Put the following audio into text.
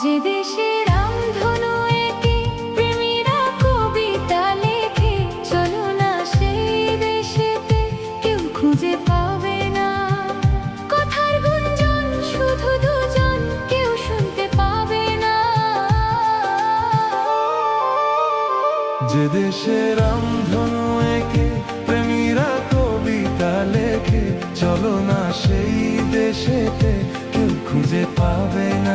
যে দেশে রামধনু এঁকে প্রেমীরা কবিতা লেখে, চলো না সেই দেশেতে, কেউ খুঁজে পাবে না কথার গুঞ্জন, শুধু দুজন, কেউ শুনতে পাবে না। যে দেশে রামধনু এঁকে প্রেমীরা কবিতা লেখে, চলো না সেই দেশেতে, কেউ খুঁজে পাবে না।